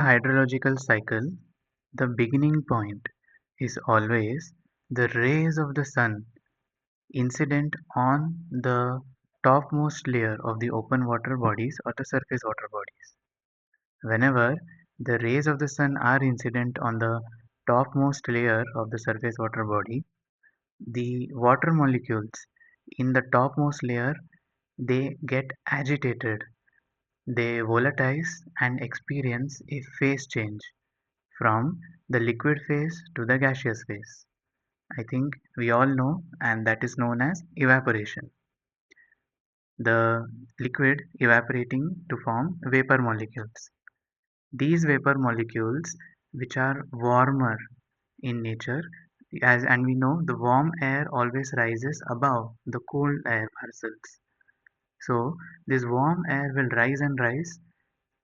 Hydrological cycle, the beginning point is always the rays of the sun incident on the topmost layer of the open water bodies or the surface water bodies. Whenever the rays of the sun are incident on the topmost layer of the surface water body, the water molecules in the topmost layer, they get agitated, they volatilize and experience a phase change from the liquid phase to the gaseous phase. I think we all know, and that is known as evaporation. The liquid evaporating to form vapor molecules. These vapor molecules, which are warmer in nature, as and we know the warm air always rises above the cold air parcels. So this warm air will rise and rise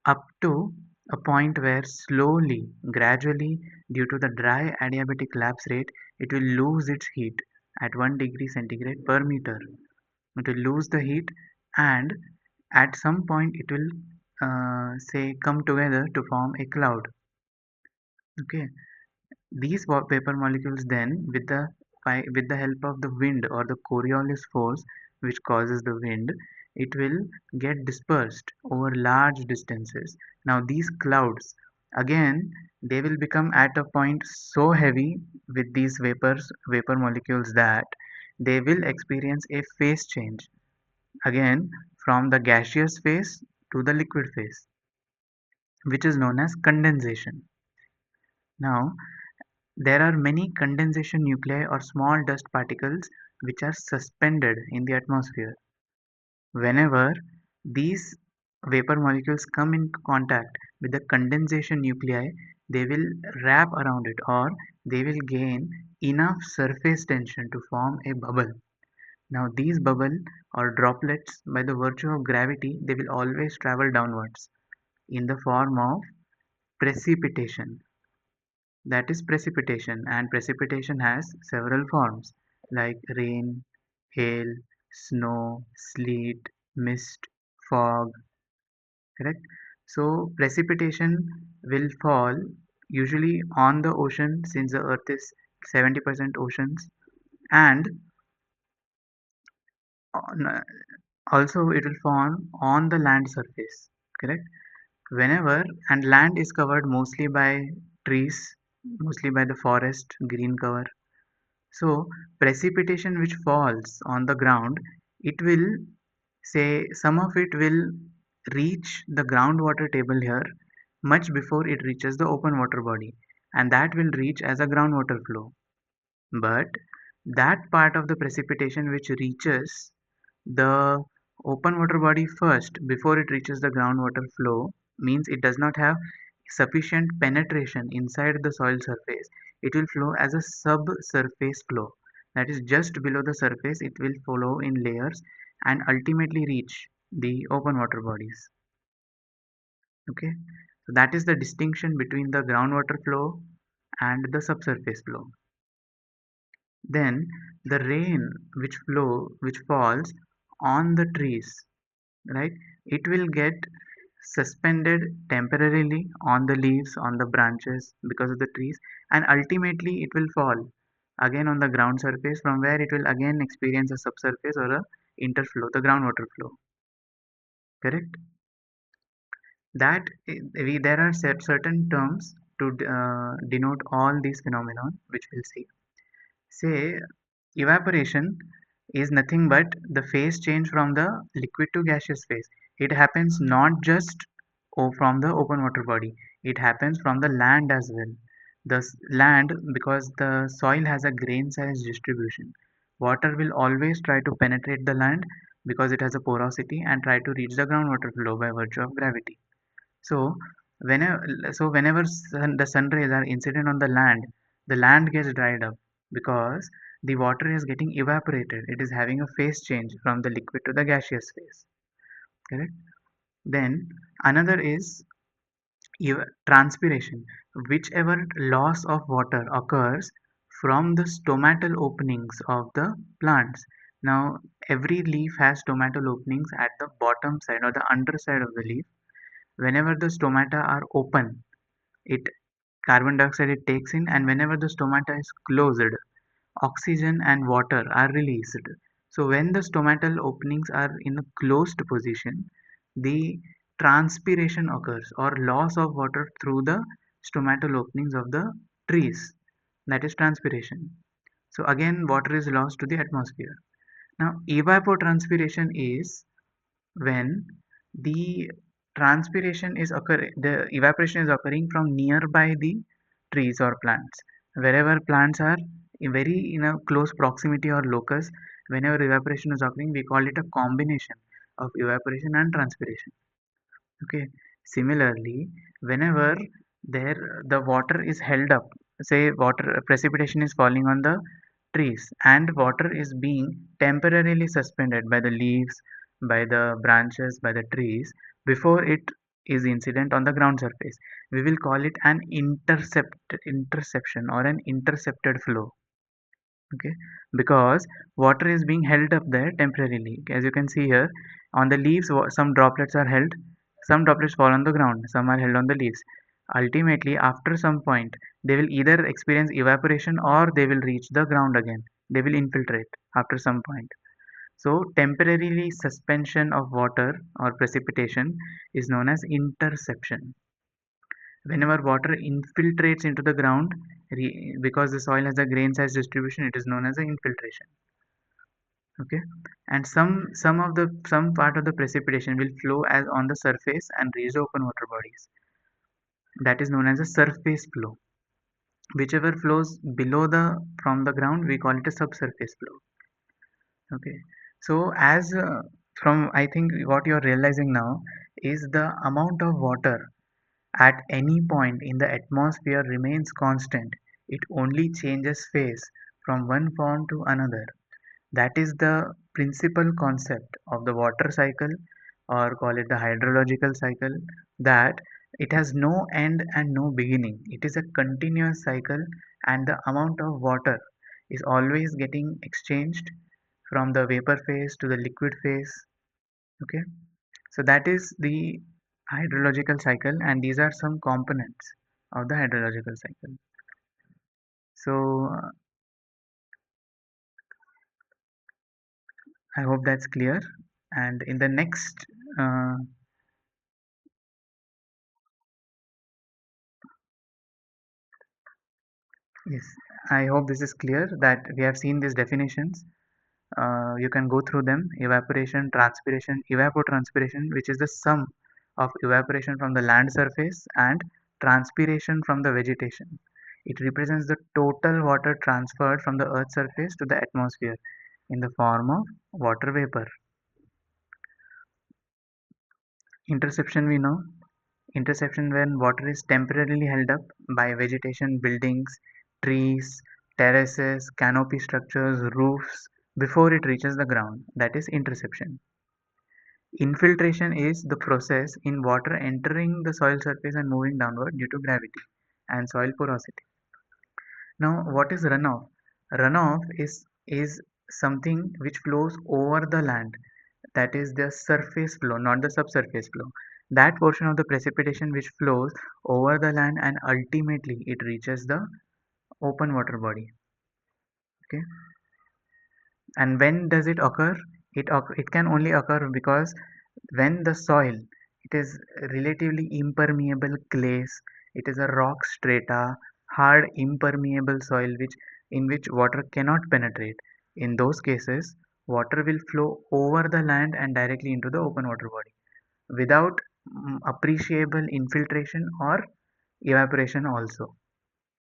up to a point where slowly, gradually, due to the dry adiabatic lapse rate, it will lose its heat at 1 degree centigrade per meter. It will lose the heat, and at some point it will say come together to form a cloud. Okay, these vapor molecules then, with the help of the wind or the Coriolis force, which causes the wind, it will get dispersed over large distances. Now these clouds, again, they will become at a point so heavy with these vapor molecules that they will experience a phase change, again from the gaseous phase to the liquid phase, which is known as condensation. Now, there are many condensation nuclei or small dust particles which are suspended in the atmosphere. Whenever these vapor molecules come in contact with the condensation nuclei, they will wrap around it, or they will gain enough surface tension to form a bubble. Now these bubble or droplets, by the virtue of gravity, they will always travel downwards in the form of precipitation. That is precipitation, and precipitation has several forms like rain, hail, snow, sleet, mist, fog, correct? So precipitation will fall usually on the ocean, since the earth is 70% oceans, and on, also it will form on the land surface, correct? Whenever and land is covered mostly by trees, mostly by the forest, green cover. So precipitation which falls on the ground, it will say some of it will reach the groundwater table here much before it reaches the open water body, and that will reach as a groundwater flow. But that part of the precipitation which reaches the open water body first before it reaches the groundwater flow means it does not have sufficient penetration inside the soil surface. It will flow as a subsurface flow. That is, just below the surface, it will flow in layers and ultimately reach the open water bodies. Okay, so that is the distinction between the groundwater flow and the subsurface flow. Then the rain which falls on the trees, right? It will get suspended temporarily on the leaves, on the branches because of the trees, and ultimately it will fall again on the ground surface, from where it will again experience a subsurface or a interflow, the groundwater flow. Correct? That there are certain terms to denote all these phenomenon, which we'll see. Say, evaporation is nothing but the phase change from the liquid to gaseous phase. It happens not just from the open water body, it happens from the land as well. The land, because the soil has a grain size distribution, water will always try to penetrate the land because it has a porosity and try to reach the groundwater flow by virtue of gravity. So whenever the sun rays are incident on the land gets dried up because the water is getting evaporated. It is having a phase change from the liquid to the gaseous phase. Correct? Then another is transpiration. Whichever loss of water occurs from the stomatal openings of the plants. Now every leaf has stomatal openings at the bottom side or the underside of the leaf. Whenever the stomata are open, it carbon dioxide it takes in, and whenever the stomata is closed, oxygen and water are released. So when the stomatal openings are in a closed position, the transpiration occurs or loss of water through the stomatal openings of the trees. That is transpiration. So again, water is lost to the atmosphere. Now, evapotranspiration is when the the evaporation is occurring from nearby the trees or plants. Wherever plants are in a close proximity or locus, whenever evaporation is occurring, we call it a combination of evaporation and transpiration. Okay. Similarly, whenever the water is held up, say water precipitation is falling on the trees and water is being temporarily suspended by the leaves, by the branches, by the trees before it is incident on the ground surface. We will call it an interception or an intercepted flow. Okay, because water is being held up there temporarily. As you can see here on the leaves, some droplets are held, some droplets fall on the ground, some are held on the leaves. Ultimately, after some point, they will either experience evaporation or they will reach the ground again. They will infiltrate after some point. So temporarily suspension of water or precipitation is known as interception. Whenever water infiltrates into the ground, because the soil has a grain size distribution, it is known as an infiltration. Okay, and some part of the precipitation will flow as on the surface and reach the open water bodies. That is known as a surface flow. Whichever flows below the from the ground, we call it a subsurface flow. Okay, so as from I think what you are realizing now is the amount of water at any point in the atmosphere remains constant. It only changes phase from one form to another. That is the principal concept of the water cycle, or call it the hydrological cycle, that it has no end and no beginning. It is a continuous cycle, and the amount of water is always getting exchanged from the vapor phase to the liquid phase. Okay, so that is the hydrological cycle, and these are some components of the hydrological cycle. So I hope that's clear. And in the next, uh, yes, I hope this is clear that we have seen these definitions. You can go through them: evaporation, transpiration, evapotranspiration, which is the sum of evaporation from the land surface and transpiration from the vegetation. It represents the total water transferred from the earth's surface to the atmosphere in the form of water vapor. Interception, we know. Interception when water is temporarily held up by vegetation, buildings, trees, terraces, canopy structures, roofs before it reaches the ground. That is interception. Infiltration is the process in water entering the soil surface and moving downward due to gravity and soil porosity. Now, what is runoff? Runoff is something which flows over the land. That is the surface flow, not the subsurface flow. That portion of the precipitation which flows over the land and ultimately it reaches the open water body. Okay, and when does it occur? It can only occur because when the soil it is relatively impermeable clays, it is a rock strata, hard impermeable soil in which water cannot penetrate. In those cases, water will flow over the land and directly into the open water body without appreciable infiltration or evaporation also.